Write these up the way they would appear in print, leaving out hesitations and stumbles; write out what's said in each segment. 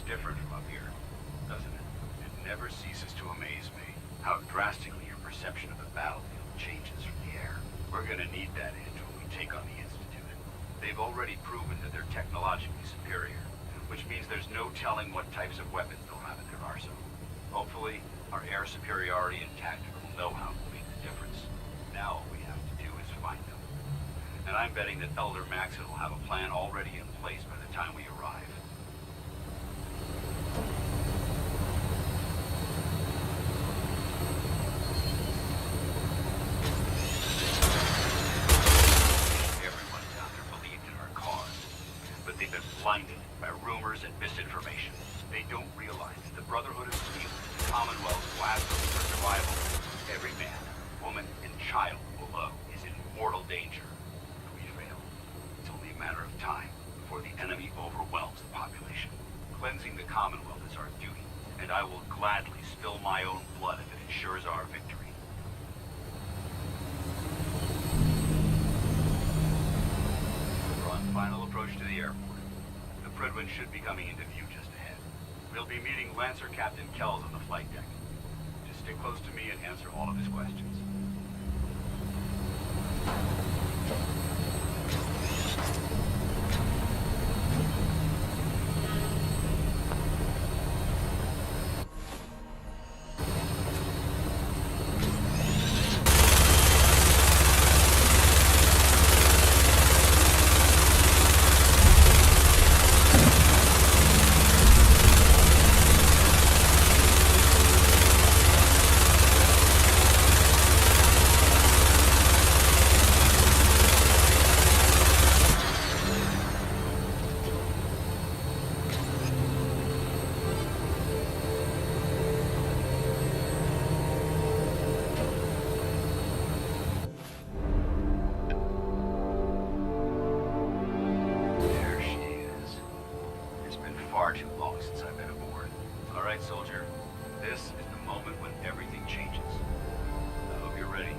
different from up here, doesn't it? It never ceases to amaze me how drastically your perception of the battlefield changes from the air. We're gonna need that edge when we take on the Institute. They've already proven that they're technologically superior, which means there's no telling what types of weapons they'll have in their arsenal. Hopefully, our air superiority and tactical know-how will make the difference. Now all we have to do is find them. And I'm betting that Elder Maxon will have a plan already in place by the time we arrive. Everyone down there believed in our cause, but they've been blinded by rumors and misinformation. They don't realize that the Brotherhood of Steel is the Commonwealth's last hope for survival. Every man, woman, and child below is in mortal danger. If we fail, it's only a matter of time before the enemy overwhelms the population. Cleansing the Commonwealth is our duty, and I will gladly spill my own blood if it ensures our victory. We're on final approach to the airport. The Pridwin should be coming into view just ahead. We'll be meeting Lancer Captain Kells on the flight deck. Just stick close to me and answer all of his questions. Far too long since I've been aboard. All right, soldier. This is the moment when everything changes. I hope you're ready.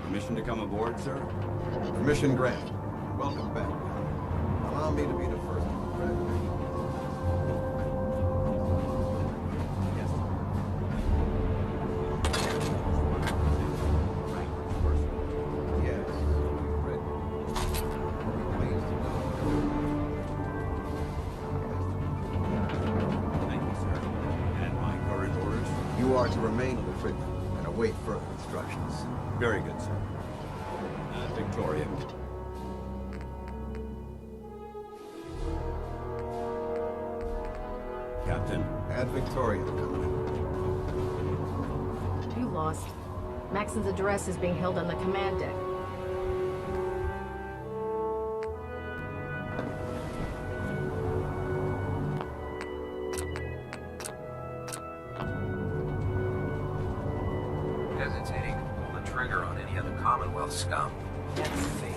Permission to come aboard, sir? Permission granted. Welcome back. Allow me to be the first to congratulate you. Yes, sir. Right. Yes, ready. Pleased to know. Thank you, sir. And my current orders? You are to remain on the Pridwin and await further instructions. Very good, sir. Victoria. Captain. Add Victoria to coming. You lost. Maxon's address is being held on the command deck. Hesitating to pull the trigger on any of the Commonwealth scum. That's fate.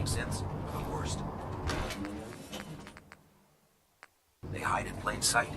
Sense for the worst. They hide in plain sight.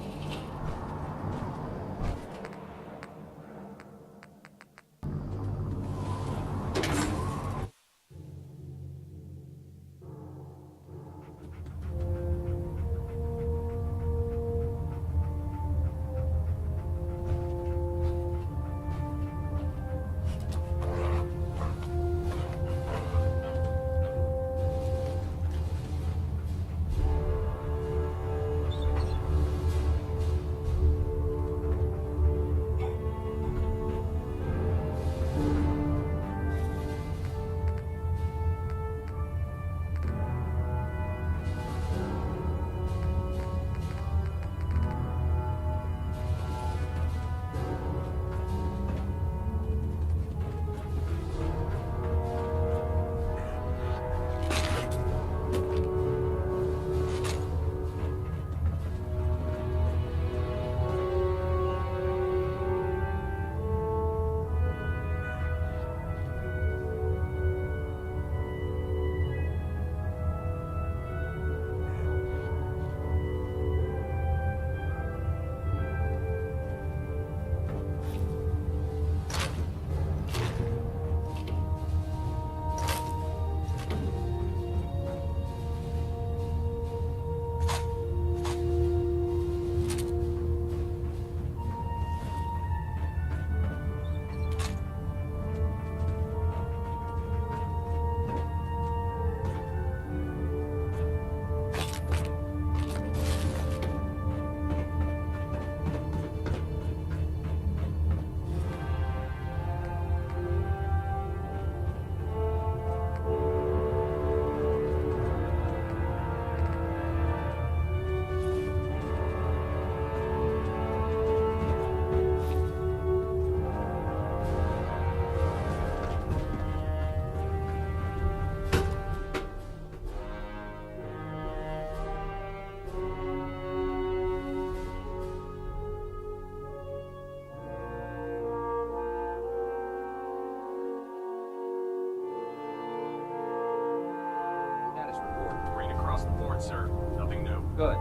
report, sir. Nothing new. Good.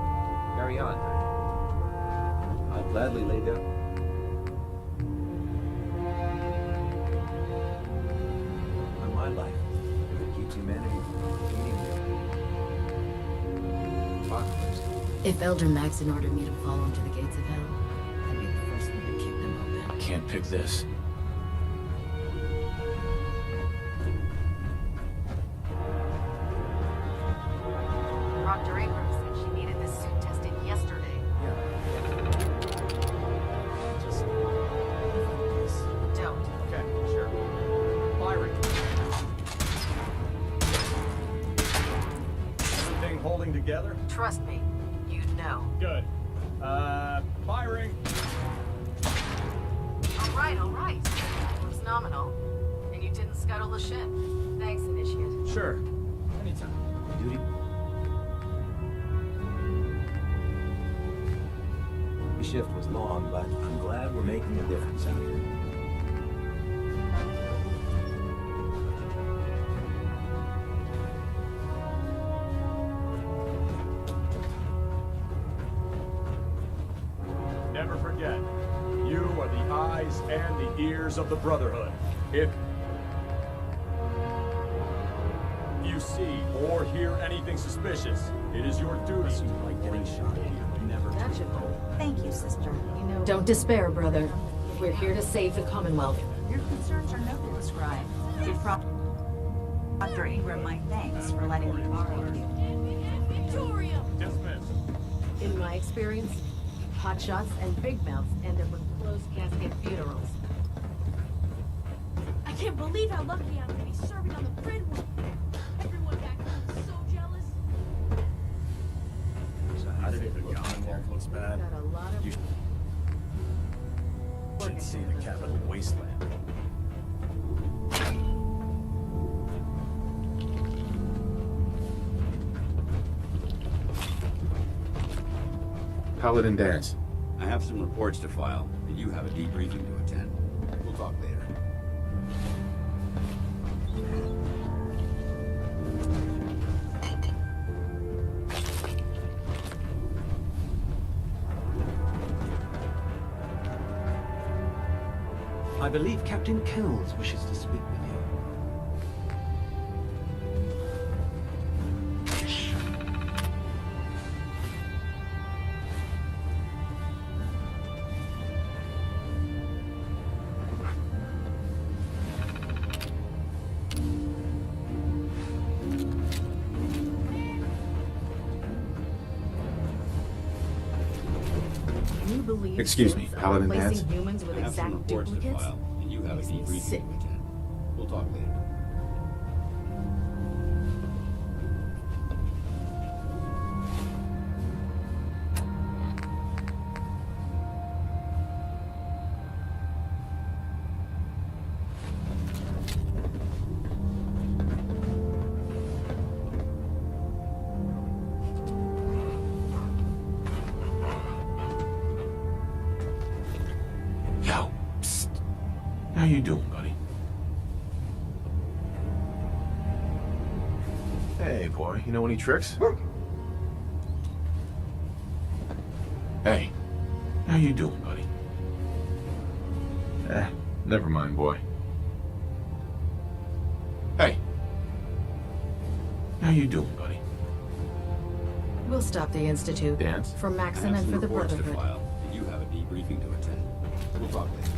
Carry on. I'd gladly lay down. On my life, if it keeps humanity from eating the apocalypse. If Elder Maxon ordered me to fall into the gates of hell, I'd be the first one to kick them open. Can't pick this. Dr. Abrams said she needed this suit tested yesterday. Just... Don't. Okay, sure. Firing. Everything holding together? Trust me, you'd know. Good. Firing. All right. Looks nominal. And you didn't scuttle the ship. Thanks, Initiate. Sure. Anytime. Duty. The shift was long, but I'm glad we're making a difference out here. Never forget, you are the eyes and the ears of the Brotherhood. If you see or hear anything suspicious, it is your duty. Like getting shot. Never That should hold. Thank you, sister. Don't despair, brother. We're here to save the Commonwealth. Your concerns are noted, Scribe. Give Dr. Ingram my thanks for letting me borrow you. dismiss. In my experience, hotshots and big mouths end up with closed casket funerals. I can't believe how lucky I'm to be serving on the grid. Everyone back home is so jealous. So how did it look? Looks bad. Got a lot of... You should see the capital wasteland. Paladin Dance. I have some reports to file, and you have a debriefing to attend. We'll talk later. I believe Captain Kells wishes to speak with you. Can you believe Excuse me, Sith Paladin replacing Dance? humans with I have some exact reports to duplicates? file, and you have a Makes me debriefing sick. to attend. We'll talk later. Yo, psst. How you doing, buddy? Hey, boy, you know any tricks? Hey, how you doing, buddy? Never mind, boy. Hey, how you doing, buddy? We'll stop the Institute. Dance? For I Maxon have and some for the reports to Brotherhood. file, and you have a debriefing to attend. We'll talk later.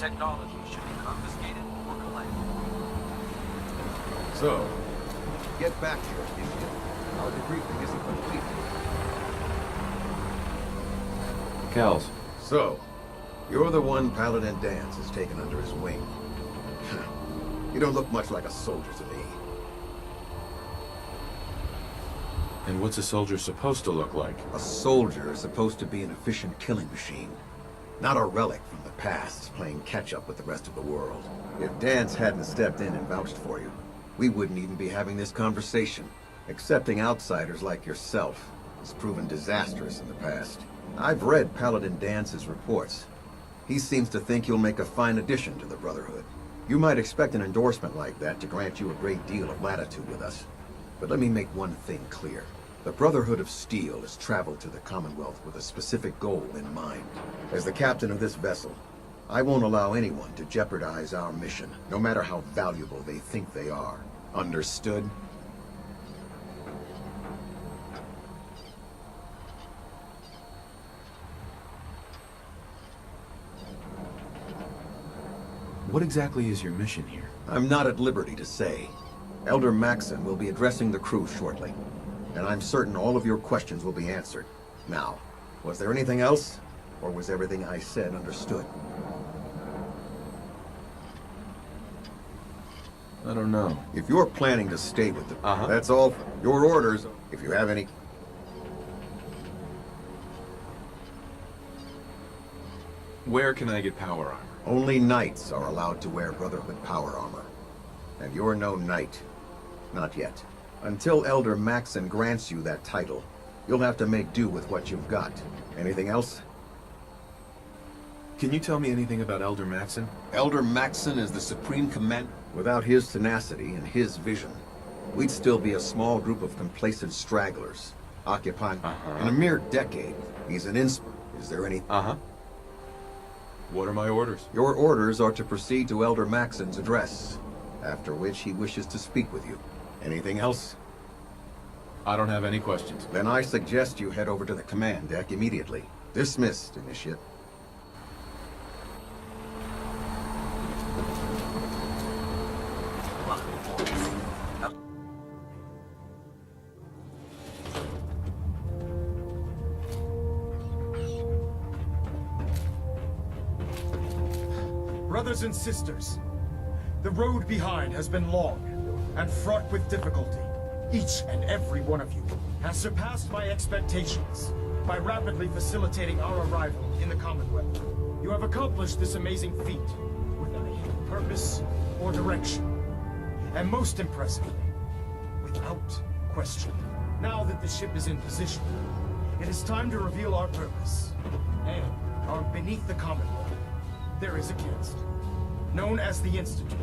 technology should be confiscated or collected. So, get back here, idiot. Our debriefing isn't complete. Kells. So, you're the one Paladin Dance has taken under his wing. You don't look much like a soldier to me. And what's a soldier supposed to look like? A soldier is supposed to be an efficient killing machine. Not a relic from the past, playing catch-up with the rest of the world. If Dance hadn't stepped in and vouched for you, we wouldn't even be having this conversation. Accepting outsiders like yourself has proven disastrous in the past. I've read Paladin Dance's reports. He seems to think you'll make a fine addition to the Brotherhood. You might expect an endorsement like that to grant you a great deal of latitude with us. But let me make one thing clear. The Brotherhood of Steel has traveled to the Commonwealth with a specific goal in mind. As the captain of this vessel, I won't allow anyone to jeopardize our mission, no matter how valuable they think they are. Understood? What exactly is your mission here? I'm not at liberty to say. Elder Maxon will be addressing the crew shortly, and I'm certain all of your questions will be answered. Now, was there anything else, or was everything I said understood? I don't know. If you're planning to stay with the... Uh-huh. That's all. Your orders, if you have any... Where can I get power armor? Only knights are allowed to wear Brotherhood power armor. And you're no knight. Not yet. Until Elder Maxon grants you that title, you'll have to make do with what you've got. Anything else? Can you tell me anything about Elder Maxon? Elder Maxon is the supreme command. Without his tenacity and his vision, we'd still be a small group of complacent stragglers, occupying... In a mere decade, he's an Is there any... What are my orders? Your orders are to proceed to Elder Maxon's address, after which he wishes to speak with you. Anything else? I don't have any questions. Then I suggest you head over to the command deck immediately. Dismissed, Initiate. Brothers and sisters, the road behind has been long and fraught with difficulty. Each and every one of you has surpassed my expectations by rapidly facilitating our arrival in the Commonwealth. You have accomplished this amazing feat without a hidden purpose or direction. And most impressively, without question. Now that the ship is in position, it is time to reveal our purpose. And our beneath the Commonwealth, there is a caste, known as the Institute.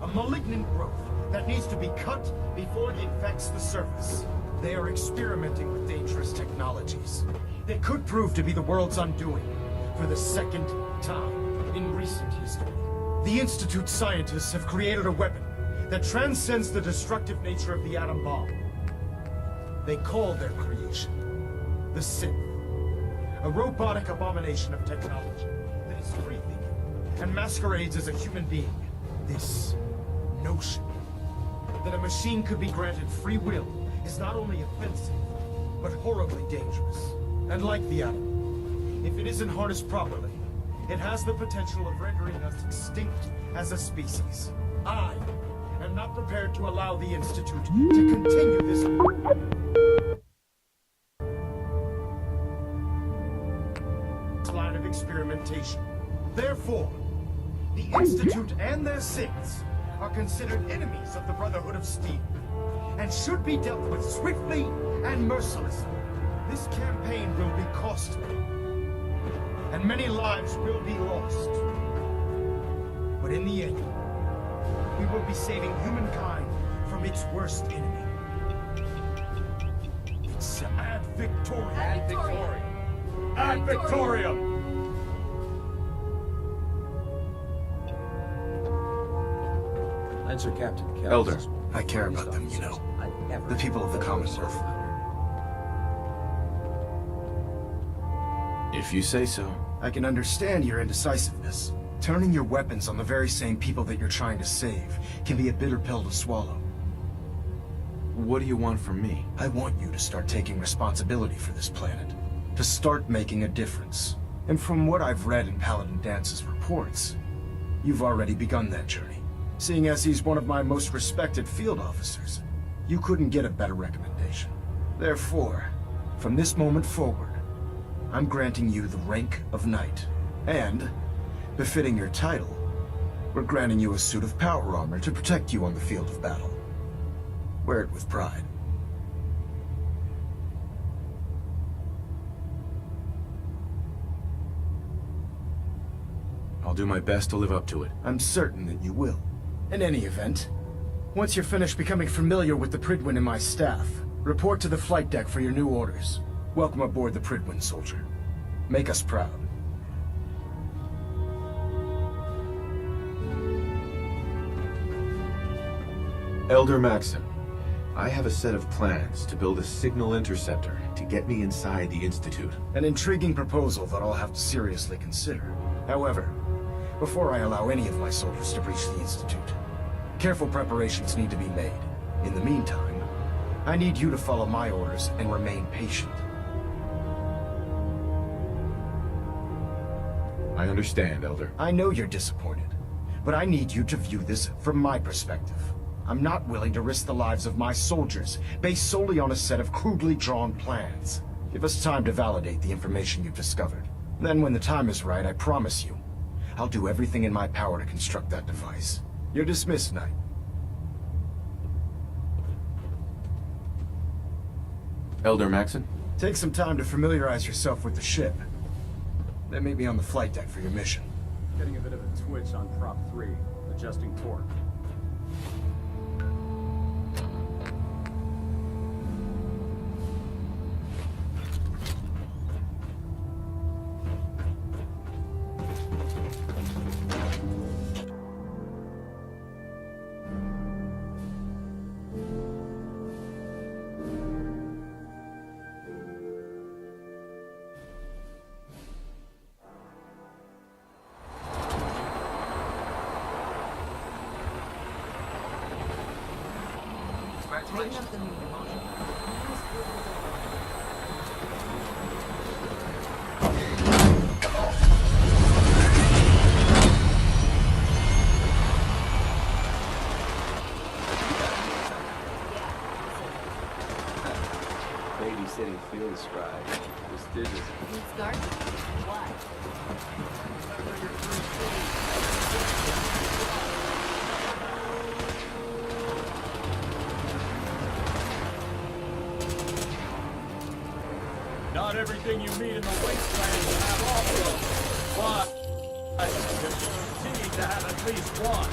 A malignant growth that needs to be cut before it infects the surface. They are experimenting with dangerous technologies that could prove to be the world's undoing for the second time in recent history. The Institute scientists have created a weapon that transcends the destructive nature of the atom bomb. They call their creation the Sith, a robotic abomination of technology that is free-thinking and masquerades as a human being. This notion that a machine could be granted free will is not only offensive, but horribly dangerous. And like the atom, if it isn't harnessed properly, it has the potential of rendering us extinct as a species. I am not prepared to allow the Institute to continue this line of experimentation. Therefore, the Institute and their Siths are considered enemies of the Brotherhood of Steel, and should be dealt with swiftly and mercilessly. This campaign will be costly, and many lives will be lost. But in the end, we will be saving humankind from its worst enemy. It's Ad Victoriam. Ad Victoriam. Ad Victoriam! Answer Captain Kells. Elder. I care about them, you know. The people of the Commonwealth. If you say so. I can understand your indecisiveness. Turning your weapons on the very same people that you're trying to save can be a bitter pill to swallow. What do you want from me? I want you to start taking responsibility for this planet. To start making a difference. And from what I've read in Paladin Dance's reports, you've already begun that journey. Seeing as he's one of my most respected field officers, you couldn't get a better recommendation. Therefore, from this moment forward, I'm granting you the rank of Knight. And, befitting your title, we're granting you a suit of power armor to protect you on the field of battle. Wear it with pride. I'll do my best to live up to it. I'm certain that you will. In any event, once you're finished becoming familiar with the Pridwin and my staff, report to the flight deck for your new orders. Welcome aboard the Pridwin, soldier. Make us proud. Elder Maxon, I have a set of plans to build a signal interceptor to get me inside the Institute. An intriguing proposal that I'll have to seriously consider. However, before I allow any of my soldiers to breach the Institute, careful preparations need to be made. In the meantime, I need you to follow my orders and remain patient. I understand, Elder. I know you're disappointed, but I need you to view this from my perspective. I'm not willing to risk the lives of my soldiers based solely on a set of crudely drawn plans. Give us time to validate the information you've discovered. Then when the time is right, I promise you, I'll do everything in my power to construct that device. You're dismissed, Knight. Elder Maxon? Take some time to familiarize yourself with the ship. Then meet me on the flight deck for your mission. Getting a bit of a twitch on prop 3, adjusting torque. Babysitting field scribe. Prestigious. Needs guard? Why? Not everything you meet in the wasteland will have also, but you continue to have at least one.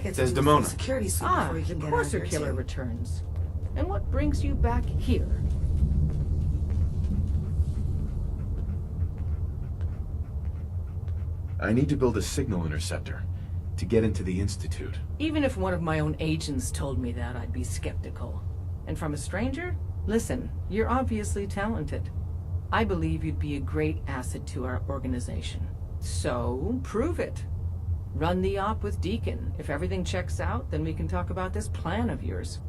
gets to do Desdemona. the security suite Ah, before he the can get out Courser of here, Killer too. returns. And what brings you back here? I need to build a signal interceptor to get into the Institute. Even if one of my own agents told me that, I'd be skeptical. And from a stranger? Listen, you're obviously talented. I believe you'd be a great asset to our organization. So, prove it. Run the op with Deacon. If everything checks out, then we can talk about this plan of yours.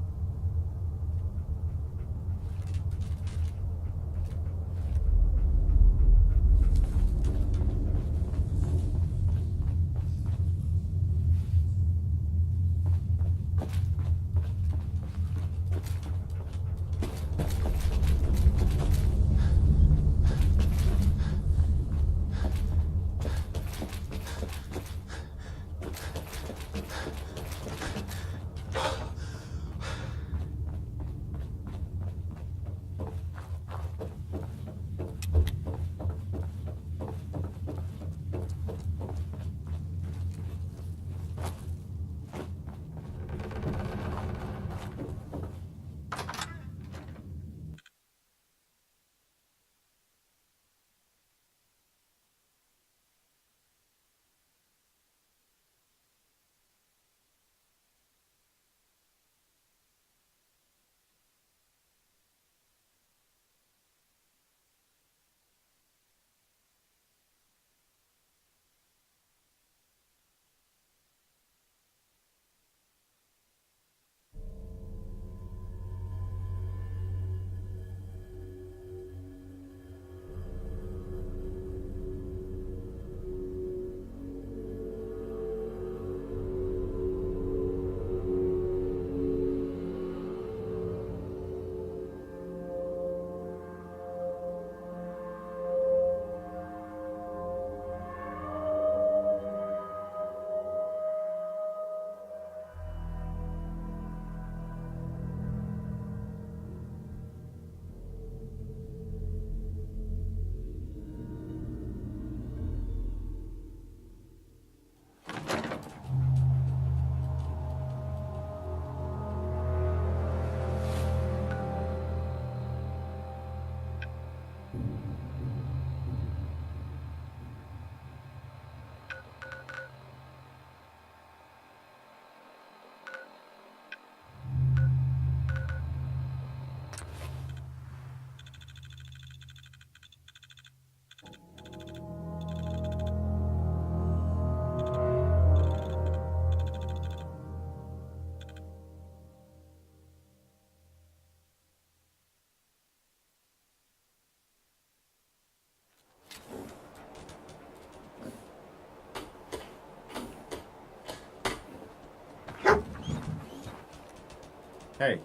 Hey.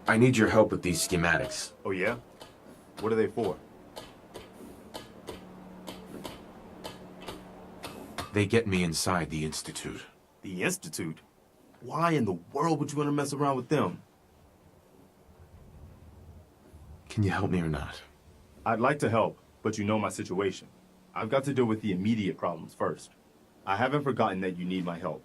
I need your help with these schematics. Oh yeah? What are they for? They get me inside the Institute. The Institute? Why in the world would you want to mess around with them? Can you help me or not? I'd like to help, but you know my situation. I've got to deal with the immediate problems first. I haven't forgotten that you need my help.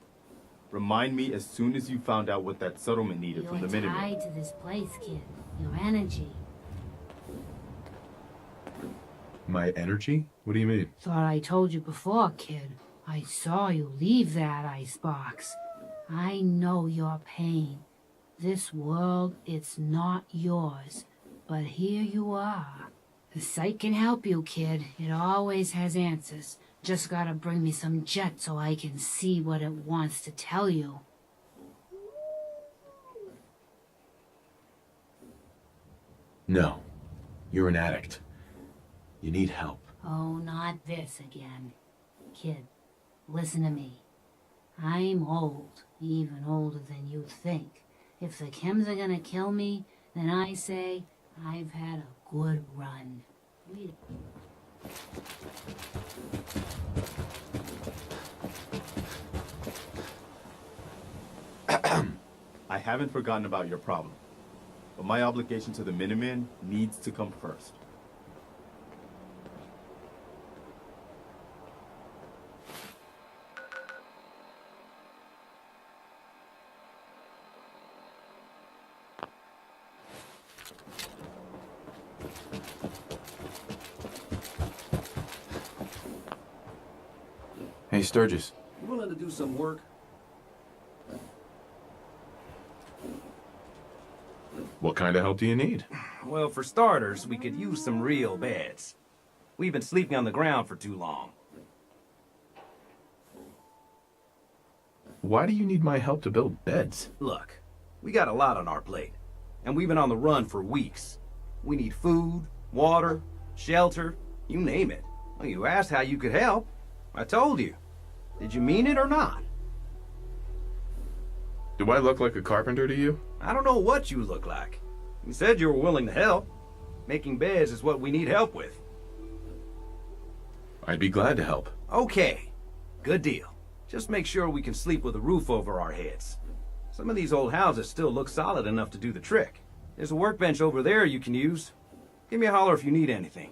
Remind me as soon as you found out what that settlement needed from the You're Minutemen. tied to this place, kid. Your energy. My energy? What do you mean? Thought I told you before, kid. I saw you leave that icebox. I know your pain. This world, it's not yours. But here you are. The site can help you, kid. It always has answers. Just gotta bring me some jet so I can see what it wants to tell you. No. You're an addict. You need help. Oh, not this again. Kid, listen to me. I'm old, even older than you think. If the chems are gonna kill me, then I say I've had a good run. I haven't forgotten about your problem, but my obligation to the Minutemen needs to come first. Hey, Sturgis. You willing to do some work? What kind of help do you need? Well, for starters, we could use some real beds. We've been sleeping on the ground for too long. Why do you need my help to build beds? Look, we got a lot on our plate, and we've been on the run for weeks. We need food, water, shelter, you name it. Well, you asked how you could help. I told you. Did you mean it or not? Do I look like a carpenter to you? I don't know what you look like. You said you were willing to help. Making beds is what we need help with. I'd be glad to help. Okay, good deal. Just make sure we can sleep with a roof over our heads. Some of these old houses still look solid enough to do the trick. There's a workbench over there you can use. Give me a holler if you need anything.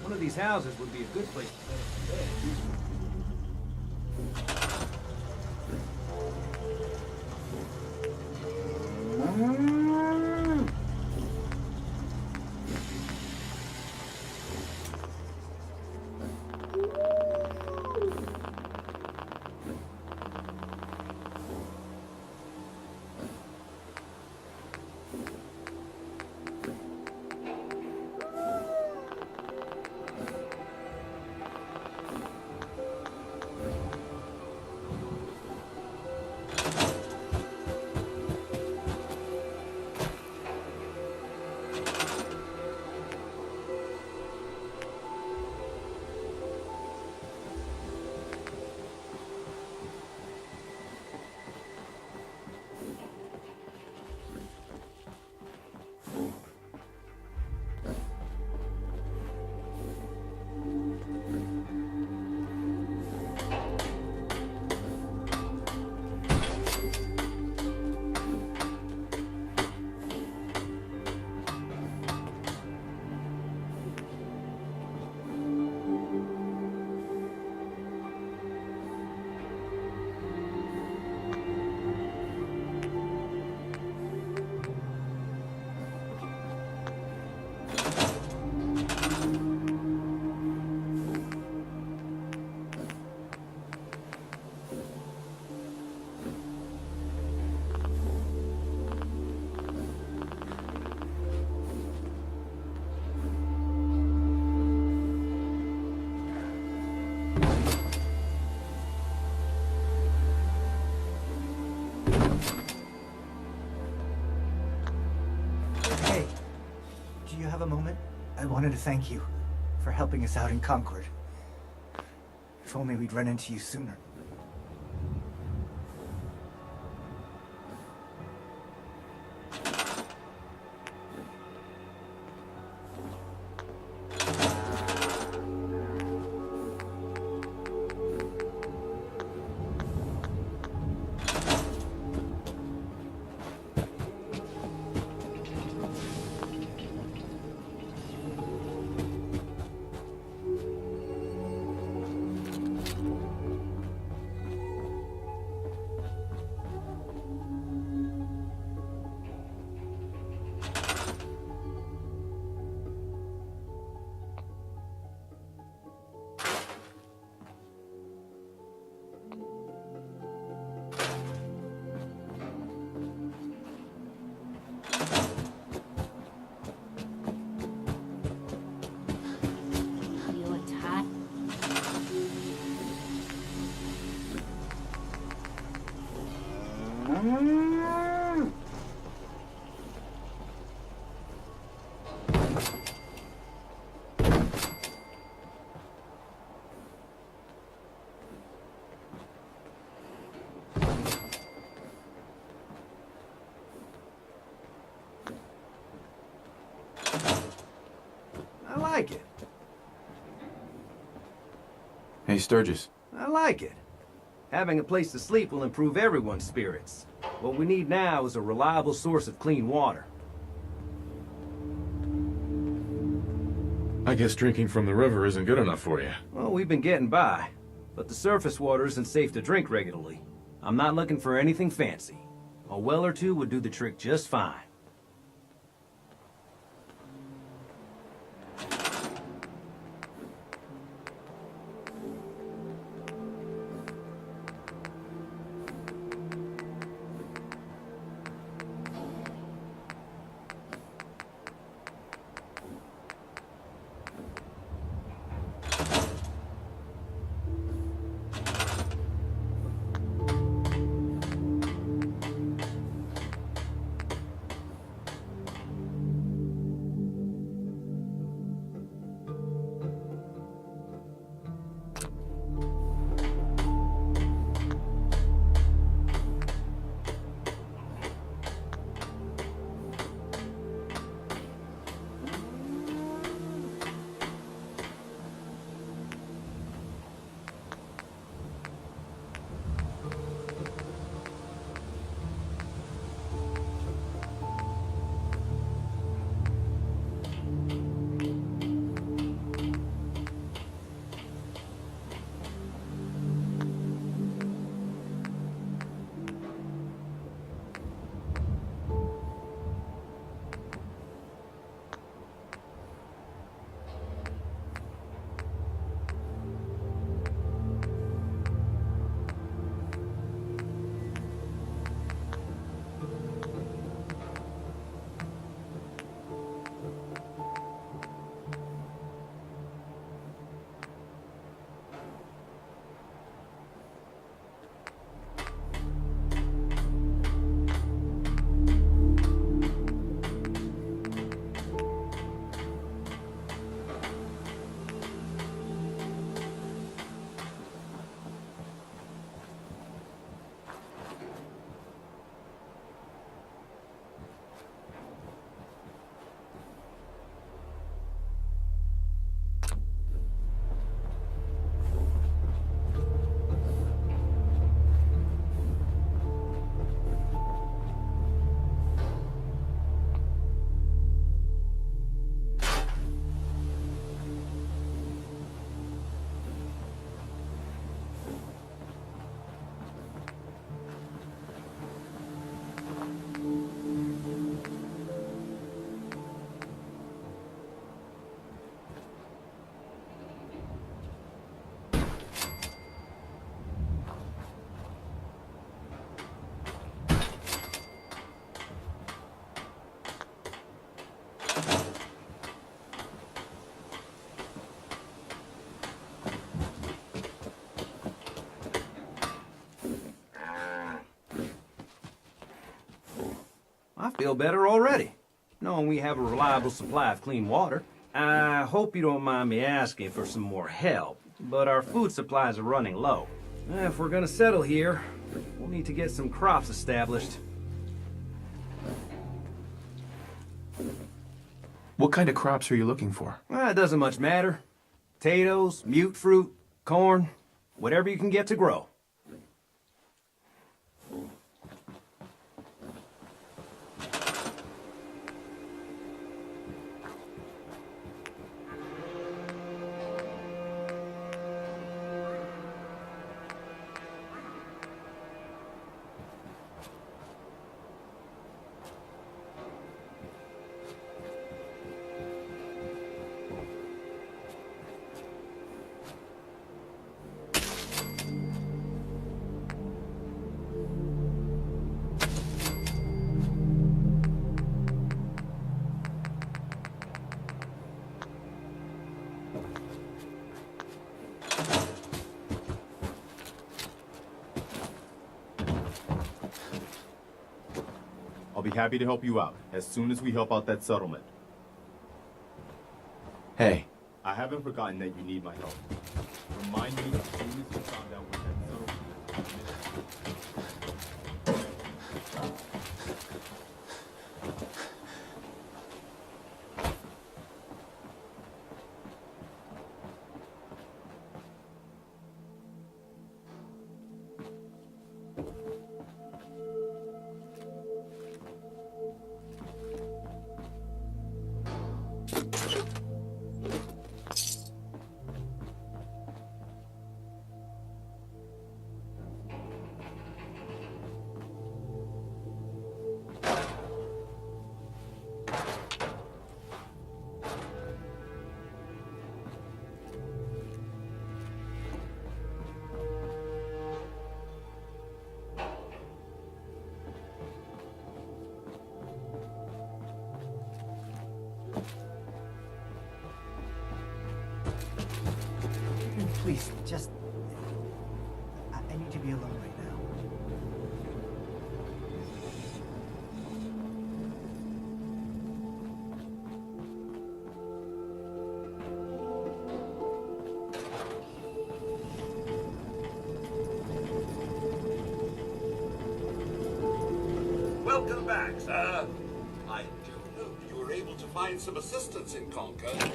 One of these houses would be a good place to set up a bed. Do you have a moment? I wanted to thank you for helping us out in Concord. If only we'd run into you sooner. I like it. Hey, Sturgis. I like it. Having a place to sleep will improve everyone's spirits. What we need now is a reliable source of clean water. I guess drinking from the river isn't good enough for you. Well, we've been getting by. but the surface water isn't safe to drink regularly. I'm not looking for anything fancy. A well or two would do the trick just fine. I feel better already, knowing we have a reliable supply of clean water. I hope you don't mind me asking for some more help, but our food supplies are running low. If we're gonna settle here, we'll need to get some crops established. What kind of crops are you looking for? It doesn't much matter. Potatoes, mute fruit, corn, whatever you can get to grow. I'll be happy to help you out as soon as we help out that settlement. Hey. I haven't forgotten that you need my help. Remind me as soon as you found out what that settlement is. Please, just... I need to be alone right now. Welcome back, sir. I do hope you were able to find some assistance in Concord.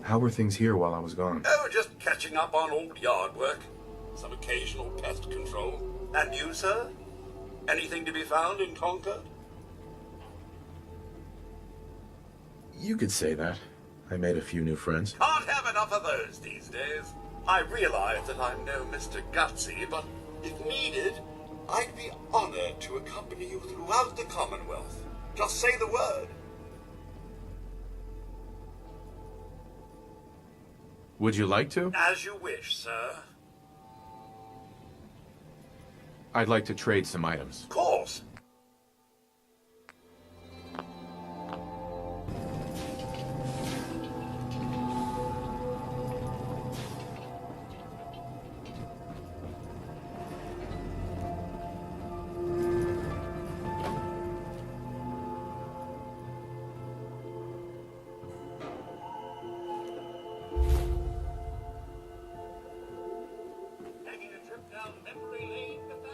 How were things here while I was gone? Oh, just catching up on old yard work. Some occasional pest control. And you, sir? Anything to be found in Concord? You could say that. I made a few new friends. Can't have enough of those these days. I realize that I'm no Mr. Gutsy, but if needed, I'd be honored to accompany you throughout the Commonwealth. Just say the word. Would you like to? As you wish, sir. I'd like to trade some items. Of course. Taking a trip down memory lane with that?